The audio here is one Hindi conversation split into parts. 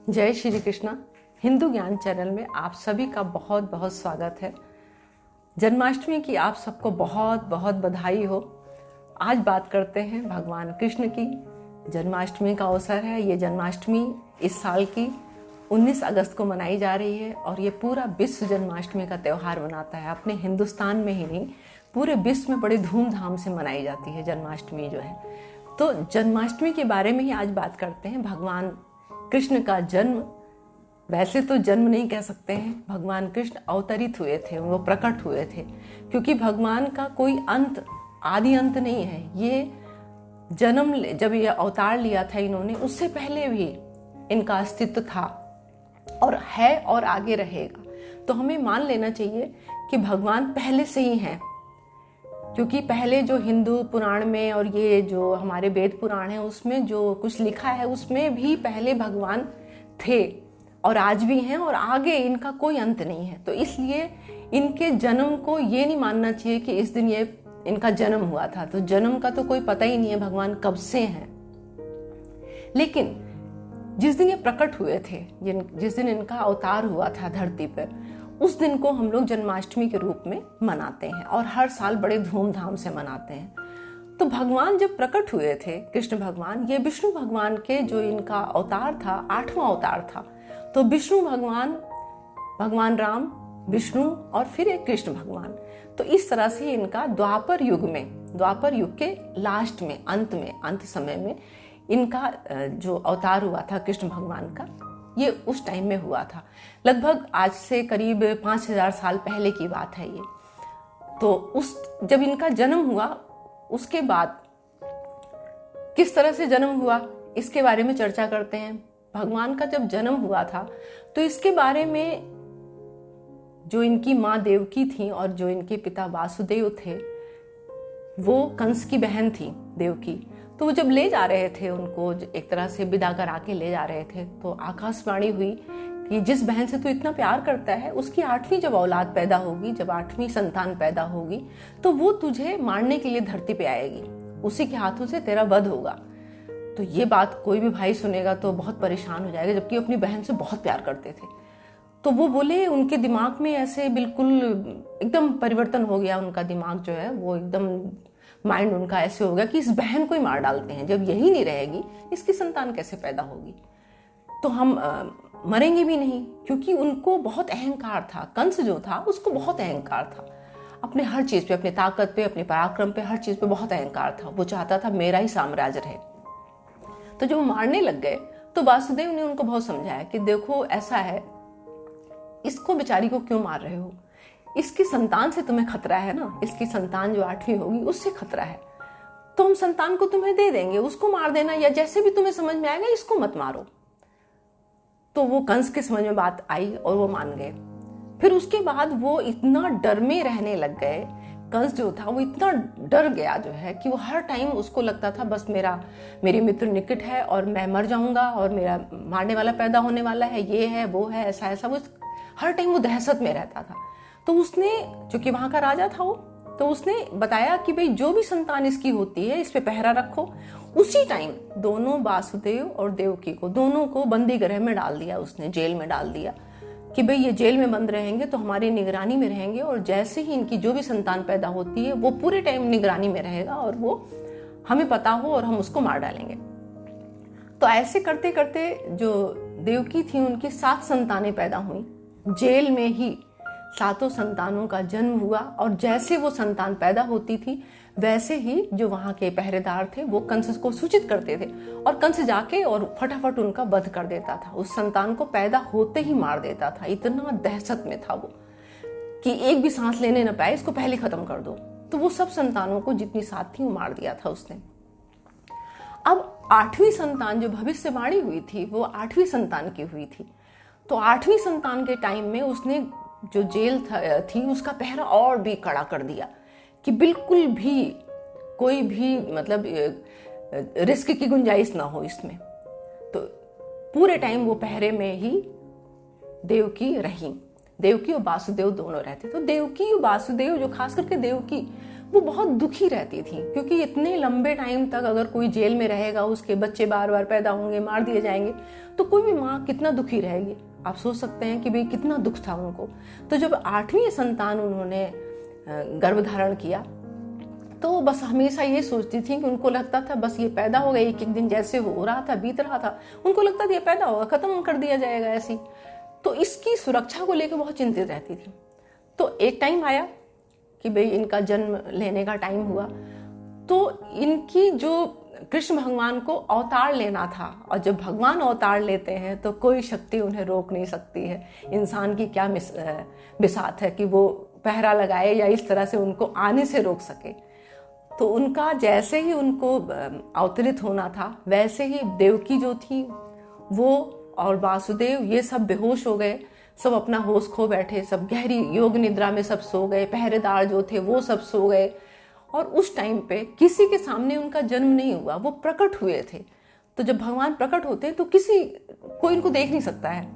जय श्री कृष्णा। हिंदू ज्ञान चैनल में आप सभी का बहुत बहुत स्वागत है। जन्माष्टमी की आप सबको बहुत बहुत बधाई हो। आज बात करते हैं भगवान कृष्ण की। जन्माष्टमी का अवसर है। ये जन्माष्टमी इस साल की 19 अगस्त को मनाई जा रही है और ये पूरा विश्व जन्माष्टमी का त्यौहार मनाता है। अपने हिंदुस्तान में ही नहीं, पूरे विश्व में बड़ी धूमधाम से मनाई जाती है जन्माष्टमी जो है। तो जन्माष्टमी के बारे में ही आज बात करते हैं। भगवान कृष्ण का जन्म, वैसे तो जन्म नहीं कह सकते हैं, भगवान कृष्ण अवतरित हुए थे, वो प्रकट हुए थे, क्योंकि भगवान का कोई अंत, आदि अंत नहीं है। ये जन्म जब ये अवतार लिया था इन्होंने, उससे पहले भी इनका अस्तित्व था और है और आगे रहेगा। तो हमें मान लेना चाहिए कि भगवान पहले से ही हैं, क्योंकि पहले जो हिंदू पुराण में और ये जो हमारे वेद पुराण है उसमें जो कुछ लिखा है उसमें भी पहले भगवान थे और आज भी हैं और आगे इनका कोई अंत नहीं है। तो इसलिए इनके जन्म को ये नहीं मानना चाहिए कि इस दिन ये इनका जन्म हुआ था। तो जन्म का तो कोई पता ही नहीं है भगवान कब से हैं। लेकिन जिस दिन ये प्रकट हुए थे, जिस दिन इनका अवतार हुआ था धरती पर, उस दिन को हम लोग जन्माष्टमी के रूप में मनाते हैं और हर साल बड़े धूमधाम से मनाते हैं। तो भगवान जब प्रकट हुए थे, कृष्ण भगवान, ये विष्णु भगवान के जो इनका अवतार था, 8वां अवतार था। तो विष्णु भगवान, भगवान राम, विष्णु और फिर एक कृष्ण भगवान। तो इस तरह से इनका द्वापर युग में, द्वापर युग के लास्ट में, अंत समय में इनका जो अवतार हुआ था कृष्ण भगवान का, ये उस टाइम में हुआ था। लगभग आज से करीब 5000 साल पहले की बात है ये। तो जब इनका जन्म हुआ, उसके बाद किस तरह से जन्म हुआ इसके बारे में चर्चा करते हैं। भगवान का जब जन्म हुआ था तो इसके बारे में जो इनकी माँ देवकी थी और जो इनके पिता वासुदेव थे, वो कंस की बहन थी देवकी। तो वो जब ले जा रहे थे उनको, एक तरह से विदा करा के ले जा रहे थे, तो आकाशवाणी हुई कि जिस बहन से तू इतना प्यार करता है उसकी 8वीं जब औलाद पैदा होगी, जब 8वीं संतान पैदा होगी, तो वो तुझे मारने के लिए धरती पे आएगी, उसी के हाथों से तेरा वध होगा। तो ये बात कोई भी भाई सुनेगा तो बहुत परेशान हो जाएगा, जबकि अपनी बहन से बहुत प्यार करते थे। तो वो बोले, उनके दिमाग में ऐसे बिल्कुल एकदम परिवर्तन हो गया। उनका दिमाग जो है वो एकदम, माइंड उनका ऐसे हो गया कि इस बहन को ही मार डालते हैं। जब यही नहीं रहेगी, इसकी संतान कैसे पैदा होगी? तो हम मरेंगे भी नहीं, क्योंकि उनको बहुत अहंकार था। कंस जो था उसको बहुत अहंकार था, अपने हर चीज पे, अपनी ताकत पे, अपने पराक्रम पे, हर चीज पे बहुत अहंकार था। वो चाहता था मेरा ही साम्राज्य रहे। तो जब वो मारने लग गए तो वासुदेव ने उनको बहुत समझाया कि देखो ऐसा है, इसको बेचारी को क्यों मार रहे हो? इसकी संतान से तुम्हें खतरा है ना, इसकी संतान जो 8वीं होगी उससे खतरा है। तो हम संतान को तुम्हें दे देंगे, उसको मार देना, या जैसे भी तुम्हें समझ में आएगा, इसको मत मारो। तो वो कंस के समझ में बात आई और वो मान गए। फिर उसके बाद वो इतना डर में रहने लग गए। कंस जो था वो इतना डर गया जो है कि वो हर टाइम उसको लगता था बस मेरी मित्र निकट है और मैं मर जाऊंगा और मेरा मारने वाला पैदा होने वाला है, ये है वो है, ऐसा ऐसा। वो हर टाइम वो दहशत में रहता था। तो उसने, चूंकि वहां का राजा था वो, तो उसने बताया कि भाई जो भी संतान इसकी होती है इस पे पहरा रखो। उसी टाइम दोनों, वासुदेव और देवकी को, दोनों को बंदी गृह में डाल दिया उसने, जेल में डाल दिया कि भाई ये जेल में बंद रहेंगे तो हमारी निगरानी में रहेंगे, और जैसे ही इनकी जो भी संतान पैदा होती है वो पूरे टाइम निगरानी में रहेगा और वो हमें पता हो और हम उसको मार डालेंगे। तो ऐसे करते करते जो देवकी थी उनकी 7 संतानें पैदा हुई। जेल में ही 7 संतानों का जन्म हुआ और जैसे वो संतान पैदा होती थी वैसे ही जो वहां के पहरेदार थे वो कंस को सूचित करते थे और कंस जाके और फटाफट उनका वध कर देता था। उस संतान को पैदा होते ही मार देता था। इतना दहशत में था वो कि एक भी सांस लेने न पाए, इसको पहले खत्म कर दो। तो वो सब संतानों को, जितनी 7 थी, वो मार दिया था उसने। अब 8वीं संतान जो भविष्यवाणी हुई थी वो 8वीं संतान की हुई थी। तो 8वीं संतान के टाइम में उसने जो जेल थी उसका पहरा और भी कड़ा कर दिया कि बिल्कुल भी कोई भी मतलब रिस्क की गुंजाइश ना हो इसमें। तो पूरे टाइम वो पहरे में ही देवकी रही। देवकी और वासुदेव दोनों रहते। तो देवकी और वासुदेव, जो खास करके देवकी, वो बहुत दुखी रहती थी, क्योंकि इतने लंबे टाइम तक अगर कोई जेल में रहेगा, उसके बच्चे बार बार पैदा होंगे, मार दिए जाएंगे, तो कोई भी माँ कितना दुखी रहेगी। आप सोच सकते हैं कि भाई कितना दुख था उनको। तो जब 8वीं संतान उन्होंने गर्भधारण किया, तो बस हमेशा ये सोचती थी कि उनको लगता था बस ये पैदा होगा, एक एक दिन जैसे हो रहा था, बीत रहा था, उनको लगता था ये पैदा होगा, खत्म कर दिया जाएगा ऐसी। तो इसकी सुरक्षा को लेकर बहुत चिंतित रहती थी। तो एक टाइम आया कि भाई इनका जन्म लेने का टाइम हुआ, तो इनकी जो कृष्ण भगवान को अवतार लेना था, और जब भगवान अवतार लेते हैं तो कोई शक्ति उन्हें रोक नहीं सकती है। इंसान की क्या बिसात है कि वो पहरा लगाए या इस तरह से उनको आने से रोक सके। तो उनका जैसे ही उनको अवतरित होना था, वैसे ही देवकी जो थी वो और वासुदेव ये सब बेहोश हो गए, सब अपना होश खो बैठे, सब गहरी योग निद्रा में सब सो गए, पहरेदार जो थे वो सब सो गए। और उस टाइम पे किसी के सामने उनका जन्म नहीं हुआ, वो प्रकट हुए थे। तो जब भगवान प्रकट होते हैं तो कोई इनको देख नहीं सकता है।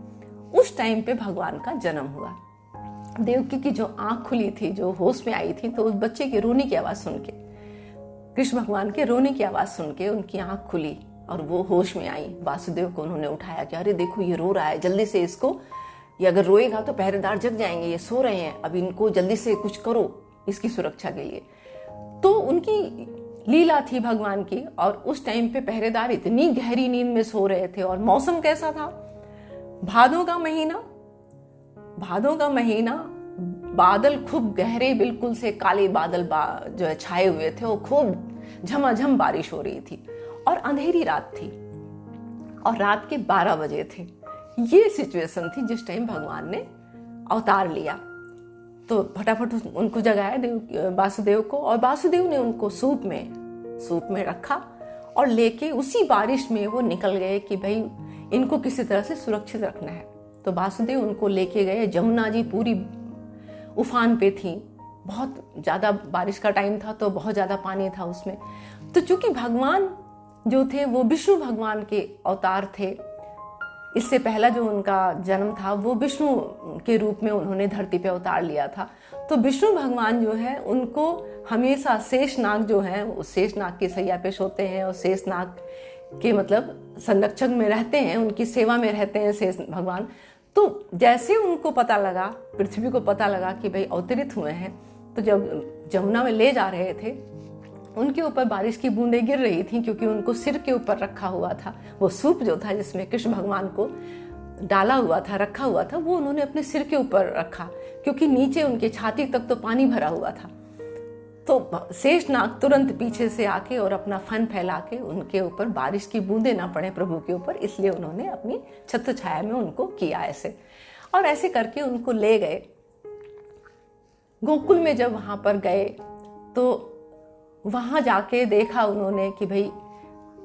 उस टाइम पे भगवान का जन्म हुआ। देवकी की जो आंख खुली थी, जो होश में आई थी, तो उस बच्चे के रोने की आवाज सुन के, कृष्ण भगवान के रोने की आवाज सुन के उनकी आंख खुली और वो होश में आई। वासुदेव को उन्होंने उठाया कि अरे देखो ये रो रहा है, जल्दी से इसको, ये अगर रोएगा तो पहरेदार जग जाएंगे, ये सो रहे हैं, अब इनको जल्दी से कुछ करो इसकी सुरक्षा के लिए। तो उनकी लीला थी भगवान की। और उस टाइम पे पहरेदार इतनी गहरी नींद में सो रहे थे। और मौसम कैसा था? भादों का महीना, बादल खूब गहरे, बिल्कुल से काले बादल जो है छाए हुए थे, वो खूब झमाझम बारिश हो रही थी और अंधेरी रात थी और रात के 12 बजे थे। ये सिचुएशन थी जिस टाइम भगवान ने अवतार लिया। तो फटाफट उनको जगाया वासुदेव को, और वासुदेव ने उनको सूप में रखा और लेके उसी बारिश में वो निकल गए कि भाई इनको किसी तरह से सुरक्षित रखना है। तो वासुदेव उनको लेके गए। जमुना जी पूरी उफान पे थी, बहुत ज़्यादा बारिश का टाइम था तो बहुत ज़्यादा पानी था उसमें। तो चूंकि भगवान जो थे वो विष्णु भगवान के अवतार थे, इससे पहला जो उनका जन्म था वो विष्णु के रूप में उन्होंने धरती पे अवतार लिया था। तो विष्णु भगवान जो है उनको हमेशा शेषनाग जो है, उस शेषनाग की सैया पे सोते हैं और शेषनाग के मतलब संरक्षक में रहते हैं, उनकी सेवा में रहते हैं शेष भगवान। तो जैसे उनको पता लगा, पृथ्वी को पता लगा कि भाई अवतरित हुए हैं, तो जब जमुना में ले जा रहे थे उनके ऊपर बारिश की बूंदें गिर रही थी, क्योंकि उनको सिर के ऊपर रखा हुआ था। वो सूप जो था जिसमें कृष्ण भगवान को डाला हुआ था, रखा हुआ था, वो उन्होंने अपने सिर के ऊपर रखा, क्योंकि नीचे उनके छाती तक तो पानी भरा हुआ था। तो शेषनाग तुरंत पीछे से आके और अपना फन फैला के उनके ऊपर बारिश की बूंदें ना पड़े प्रभु के ऊपर, इसलिए उन्होंने अपनी छत्र छाया में उनको किया ऐसे। और ऐसे करके उनको ले गए गोकुल में। जब वहां पर गए तो वहां जाके देखा उन्होंने कि भाई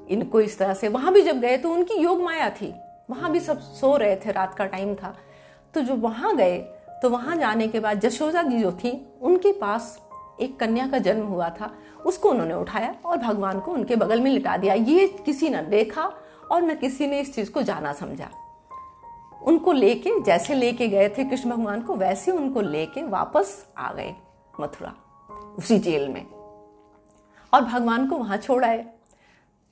इनको इस तरह से, वहां भी जब गए तो उनकी योग माया थी, वहां भी सब सो रहे थे, रात का टाइम था। तो जब वहां गए तो वहां जाने के बाद यशोदा जी जो थी उनके पास एक कन्या का जन्म हुआ था, उसको उन्होंने उठाया और भगवान को उनके बगल में लिटा दिया। ये किसी ने देखा और न किसी ने इस चीज को जाना समझा। उनको लेके, जैसे लेके गए थे कृष्ण भगवान को, वैसे उनको लेके वापस आ गए मथुरा उसी जेल में, और भगवान को वहां छोड़ आए।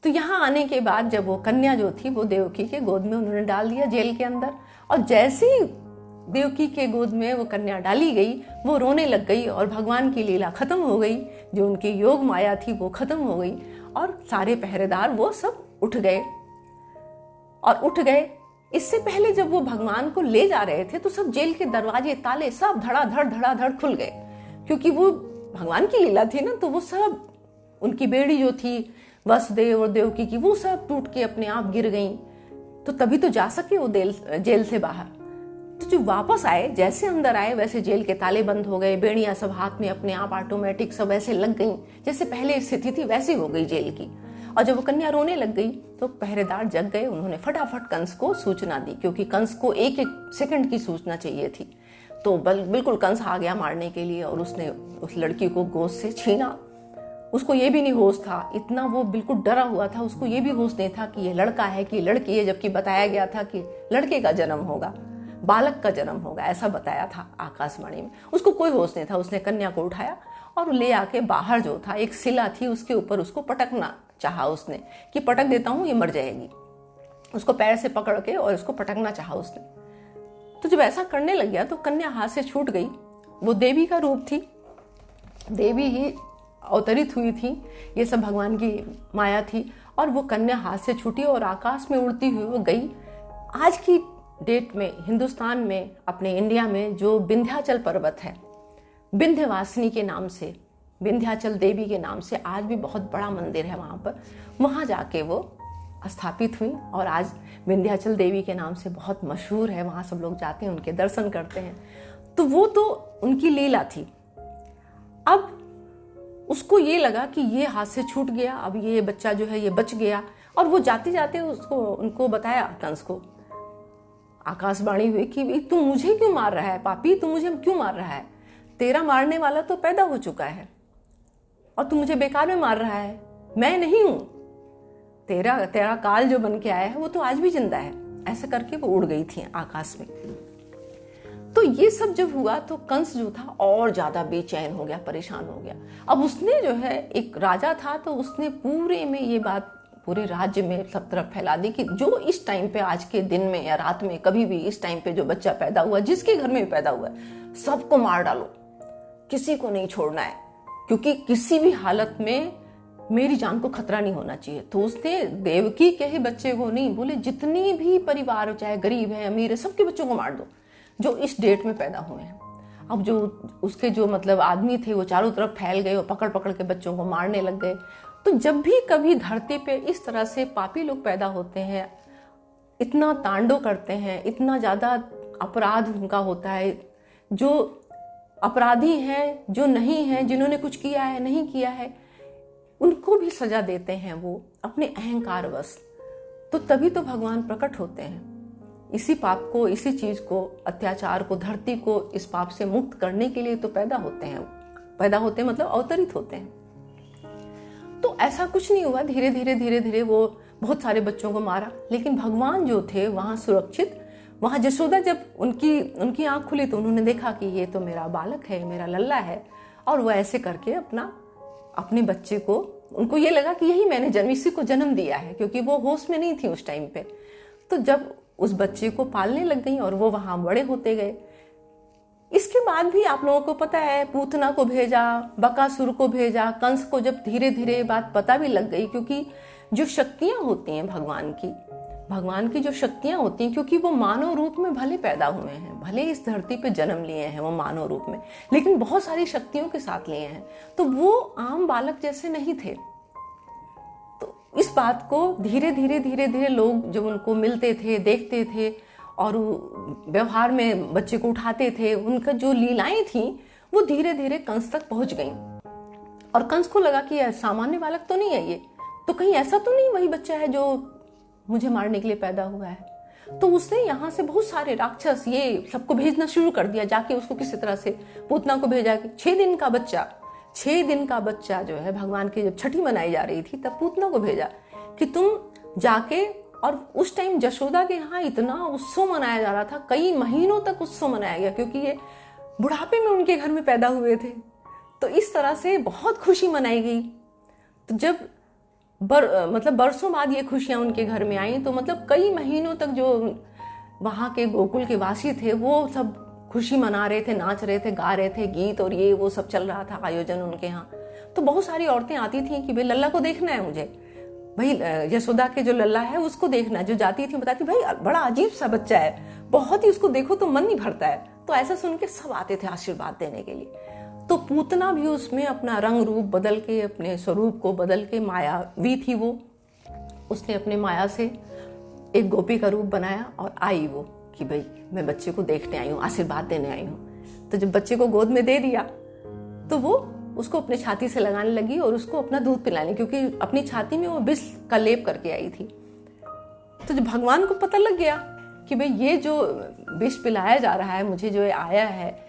तो यहाँ आने के बाद जब वो कन्या जो थी वो देवकी के गोद में उन्होंने डाल दिया जेल के अंदर। और जैसे ही देवकी के गोद में वो कन्या डाली गई, वो रोने लग गई और भगवान की लीला खत्म हो गई, जो उनकी योग माया थी वो खत्म हो गई। और सारे पहरेदार वो सब उठ गए। इससे पहले जब वो भगवान को ले जा रहे थे तो सब जेल के दरवाजे ताले सब धड़ाधड़ खुल गए, क्योंकि वो भगवान की लीला थी ना। तो वो सब, उनकी बेड़ी जो थी वसुदेव और देवकी की, वो सब टूट के अपने आप गिर गईं। तो तभी तो जा सके वो जेल से बाहर। तो जो वापस आए, जैसे अंदर आए वैसे जेल के ताले बंद हो गए, बेड़ियां सब हाथ में अपने आप ऑटोमेटिक सब ऐसे लग गईं, जैसे पहले स्थिति थी वैसी हो गई जेल की। और जब वो कन्या रोने लग गई तो पहरेदार जग गए। उन्होंने फटाफट कंस को सूचना दी, क्योंकि कंस को एक एक सेकंड की सूचना चाहिए थी। तो बिल्कुल कंस आ गया मारने के लिए और उसने उस लड़की को गोद से छीना। उसको ये भी नहीं होश था, इतना वो बिल्कुल डरा हुआ था, उसको ये भी होश नहीं था कि ये लड़का है कि लड़की है, जबकि बताया गया था कि लड़के का जन्म होगा, बालक का जन्म होगा, ऐसा बताया था आकाशवाणी में। उसको कोई होश नहीं था। उसने कन्या को उठाया और ले आके बाहर जो था एक शिला थी उसके ऊपर उसको पटकना चाहा उसने, कि पटक देता हूँ ये मर जाएगी। उसको पैर से पकड़ के और उसको पटकना चाहा उसने। तो जब ऐसा करने लग गया तो कन्या हाथ से छूट गई। वो देवी का रूप थी, देवी ही अवतरित हुई थी, ये सब भगवान की माया थी। और वो कन्या हाथ से छूटी और आकाश में उड़ती हुई वो गई। आज की डेट में हिंदुस्तान में, अपने इंडिया में जो विंध्याचल पर्वत है, विंध्यवासिनी के नाम से, विंध्याचल देवी के नाम से आज भी बहुत बड़ा मंदिर है वहाँ पर। वहाँ जाके वो स्थापित हुई और आज विंध्याचल देवी के नाम से बहुत मशहूर है। वहाँ सब लोग जाते हैं, उनके दर्शन करते हैं। तो वो तो उनकी लीला थी। अब उसको ये लगा कि ये हाथ से छूट गया, अब ये बच्चा जो है ये बच गया। और वो जाते जाते उनको बताया, कंस को आकाशवाणी हुई कि तू मुझे क्यों मार रहा है पापी, तू मुझे क्यों मार रहा है? तेरा मारने वाला तो पैदा हो चुका है और तू मुझे बेकार में मार रहा है। मैं नहीं हूं, तेरा काल जो बन के आया है वो तो आज भी जिंदा है। ऐसे करके वो उड़ गई थी आकाश में। तो ये सब जब हुआ तो कंस जो था और ज्यादा बेचैन हो गया, परेशान हो गया। अब उसने जो है, एक राजा था तो उसने पूरे में ये बात पूरे राज्य में सब तरफ फैला दी कि जो इस टाइम पे, आज के दिन में या रात में, कभी भी इस टाइम पे जो बच्चा पैदा हुआ, जिसके घर में पैदा हुआ है, सबको मार डालो, किसी को नहीं छोड़ना है, क्योंकि किसी भी हालत में मेरी जान को खतरा नहीं होना चाहिए। तो उसने देवकी के ही बच्चे को नहीं, बोले जितनी भी परिवार, चाहे गरीब है अमीर है, सबके बच्चों को मार दो जो इस डेट में पैदा हुए हैं। अब जो उसके जो मतलब आदमी थे वो चारों तरफ फैल गए और पकड़ पकड़ के बच्चों को मारने लग गए। तो जब भी कभी धरती पे इस तरह से पापी लोग पैदा होते हैं, इतना तांडव करते हैं, इतना ज़्यादा अपराध उनका होता है, जो अपराधी हैं, जो नहीं हैं, जिन्होंने कुछ किया है नहीं किया है, उनको भी सजा देते हैं वो अपने अहंकारवश। तो तभी तो भगवान प्रकट होते हैं, इसी पाप को, इसी चीज को, अत्याचार को, धरती को इस पाप से मुक्त करने के लिए तो पैदा होते हैं मतलब अवतरित होते हैं। तो ऐसा कुछ नहीं हुआ। धीरे धीरे वो बहुत सारे बच्चों को मारा, लेकिन भगवान जो थे वहां सुरक्षित। वहां यशोदा जब उनकी आंख खुली तो उन्होंने देखा कि ये तो मेरा बालक है, मेरा लल्ला है। और वो ऐसे करके अपने बच्चे को, उनको ये लगा कि यही मैंने इसी को जन्म दिया है, क्योंकि वो होश में नहीं थी उस टाइम पे। तो जब उस बच्चे को पालने लग गई और वो वहां बड़े होते गए। इसके बाद भी आप लोगों को पता है, पूतना को भेजा, बकासुर को भेजा, कंस को जब धीरे धीरे बात पता भी लग गई, क्योंकि जो शक्तियां होती हैं भगवान की जो शक्तियां होती हैं, क्योंकि वो मानव रूप में भले पैदा हुए हैं, भले इस धरती पे जन्म लिए हैं वो मानव रूप में, लेकिन बहुत सारी शक्तियों के साथ लिए हैं। तो वो आम बालक जैसे नहीं थे। तो इस बात को धीरे धीरे लोग जब उनको मिलते थे, देखते थे और व्यवहार में बच्चे को उठाते थे, उनका जो लीलाएं थी वो धीरे धीरे कंस तक पहुंच गई। और कंस को लगा कि सामान्य बालक तो नहीं है ये, तो कहीं ऐसा तो नहीं वही बच्चा है जो मुझे मारने के लिए पैदा हुआ है। तो उसने यहाँ से बहुत सारे राक्षस ये सबको भेजना शुरू कर दिया, जाके उसको किसी तरह से पूतना को भेजा कि 6 दिन का बच्चा जो है, भगवान की जब छठी मनाई जा रही थी तब पूतना को भेजा कि तुम जाके, और उस टाइम यशोदा के यहाँ इतना उत्सव मनाया जा रहा था, कई महीनों तक उत्सव मनाया गया, क्योंकि ये बुढ़ापे में उनके घर में पैदा हुए थे। तो इस तरह से बहुत खुशी मनाई गई। तो जब मतलब बरसों बाद ये खुशियां उनके घर में आई, तो मतलब कई महीनों तक जो वहाँ के गोकुल के वासी थे वो सब खुशी मना रहे थे, नाच रहे थे, गा रहे थे गीत, और ये वो सब चल रहा था आयोजन उनके यहाँ। तो बहुत सारी औरतें आती थी कि भाई लल्ला को देखना है मुझे, भाई यशोदा के जो लल्ला है उसको देखना है। जो जाती थी बताती भाई बड़ा अजीब सा बच्चा है, बहुत ही, उसको देखो तो मन नहीं भरता है। तो ऐसा सुन के सब आते थे आशीर्वाद देने के लिए। तो पूतना भी उसमें अपना रंग रूप बदल के, अपने स्वरूप को बदल के, मायावी थी वो, उसने अपने माया से एक गोपी का रूप बनाया और आई वो कि भाई मैं बच्चे को देखने आई हूँ, आशीर्वाद देने आई हूँ। तो जब बच्चे को गोद में दे दिया तो वो उसको अपने छाती से लगाने लगी और उसको अपना दूध पिलाने, क्योंकि अपनी छाती में वो विष का लेप करके आई थी। तो जब भगवान को पता लग गया कि भाई ये जो विष पिलाया जा रहा है, मुझे जो आया है,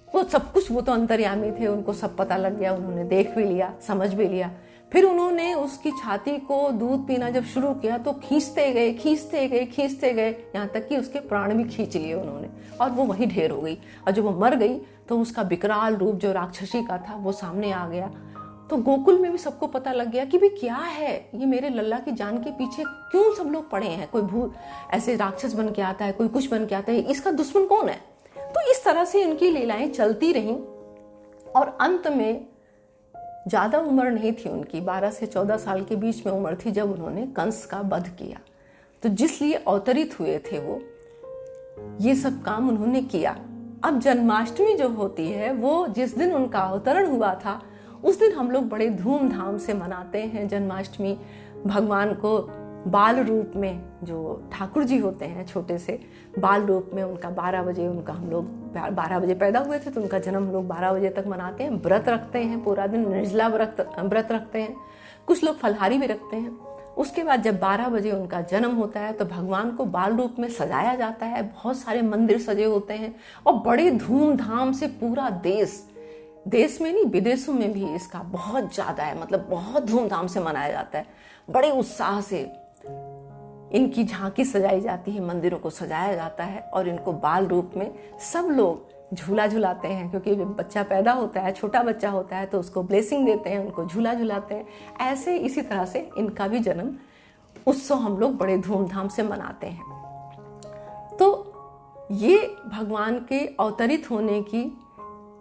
वो सब कुछ, वो तो अंतर्यामी थे, उनको सब पता लग गया, उन्होंने देख भी लिया, समझ भी लिया। फिर उन्होंने उसकी छाती को दूध पीना जब शुरू किया तो खींचते गए खींचते गए खींचते गए, यहाँ तक कि उसके प्राण भी खींच लिए उन्होंने, और वो वहीं ढेर हो गई। और जब वो मर गई तो उसका विकराल रूप जो राक्षसी का था वो सामने आ गया। तो गोकुल में भी सबको पता लग गया कि भाई क्या है ये, मेरे लल्ला की जान के पीछे क्यों सब लोग पड़े हैं, कोई भूत ऐसे राक्षस बन के आता है, कोई कुछ बन के आता है, इसका दुश्मन कौन है। तो इस तरह से इनकी लीलाएं चलती रहीं और अंत में ज़्यादा उम्र नहीं थी उनकी, 12 से 14 साल के बीच में उम्र थी जब उन्होंने कंस का वध किया। तो जिस लिए अवतरित हुए थे वो, ये सब काम उन्होंने किया। अब जन्माष्टमी जो होती है वो जिस दिन उनका अवतरण हुआ था उस दिन हम लोग बड़े धूमधाम से मनाते हैं जन्माष्टमी। भगवान को बाल रूप में, जो ठाकुर जी होते हैं छोटे से बाल रूप में, उनका 12 बजे उनका हम लोग 12 बजे पैदा हुए थे तो उनका जन्म हम लोग 12 बजे तक मनाते हैं। व्रत रखते हैं, पूरा दिन निर्जला व्रत रखते हैं, कुछ लोग फलहारी भी रखते हैं। उसके बाद जब 12 बजे उनका जन्म होता है तो भगवान को बाल रूप में सजाया जाता है। बहुत सारे मंदिर सजे होते हैं और बड़े धूमधाम से पूरा देश में नहीं विदेशों में भी इसका बहुत ज़्यादा है, मतलब बहुत धूमधाम से मनाया जाता है। बड़े उत्साह से इनकी झांकी सजाई जाती है, मंदिरों को सजाया जाता है और इनको बाल रूप में सब लोग झूला झुलाते हैं, क्योंकि जब बच्चा पैदा होता है, छोटा बच्चा होता है तो उसको ब्लेसिंग देते हैं, उनको झूला झुलाते हैं। ऐसे इसी तरह से इनका भी जन्म उत्सव हम लोग बड़े धूमधाम से मनाते हैं। तो ये भगवान के अवतरित होने की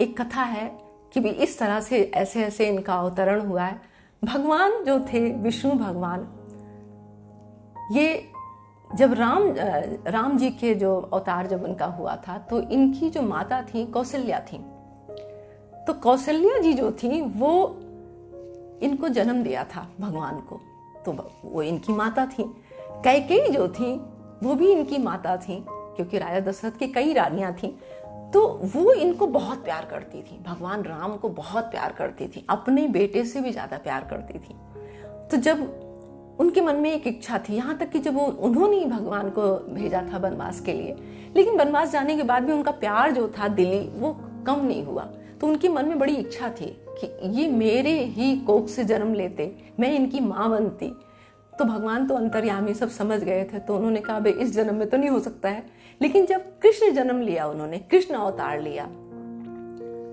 एक कथा है कि भी इस तरह से ऐसे ऐसे इनका अवतरण हुआ है। भगवान जो थे विष्णु भगवान, ये जब राम जी के जो अवतार जब उनका हुआ था तो इनकी जो माता थी कौशल्या थी। तो कौशल्या जी जो थी वो इनको जन्म दिया था भगवान को, तो वो इनकी माता थी। कैकेयी जो थी वो भी इनकी माता थी, क्योंकि राजा दशरथ की कई रानियां थी। तो वो इनको बहुत प्यार करती थी, भगवान राम को बहुत प्यार करती थी, अपने बेटे से भी ज्यादा प्यार करती थी। तो जब उनके मन में एक इच्छा थी, यहाँ तक कि जब उन्होंने ही भगवान को भेजा था वनवास के लिए, लेकिन वनवास जाने के बाद भी उनका प्यार जो था दिली वो कम नहीं हुआ। तो उनके मन में बड़ी इच्छा थी कि ये मेरे ही कोख से जन्म लेते, मैं इनकी माँ बनती। तो भगवान तो अंतर्यामी सब समझ गए थे, तो उन्होंने कहा भाई इस जन्म में तो नहीं हो सकता है। लेकिन जब कृष्ण जन्म लिया, उन्होंने कृष्ण अवतार लिया,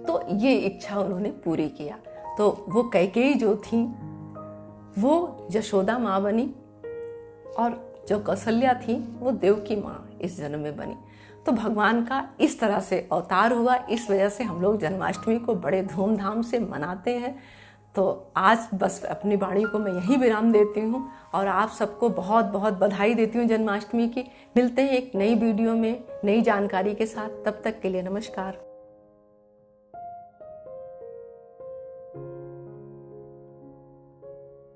तो ये इच्छा उन्होंने पूरी किया। तो वो कैकेयी जो थी वो यशोदा माँ बनी और जो कौशल्या थी वो देवकी माँ इस जन्म में बनी। तो भगवान का इस तरह से अवतार हुआ, इस वजह से हम लोग जन्माष्टमी को बड़े धूमधाम से मनाते हैं। तो आज बस अपनी वाणी को मैं यहीं विराम देती हूँ और आप सबको बहुत बहुत बधाई देती हूँ जन्माष्टमी की। मिलते हैं एक नई वीडियो में नई जानकारी के साथ, तब तक के लिए नमस्कार।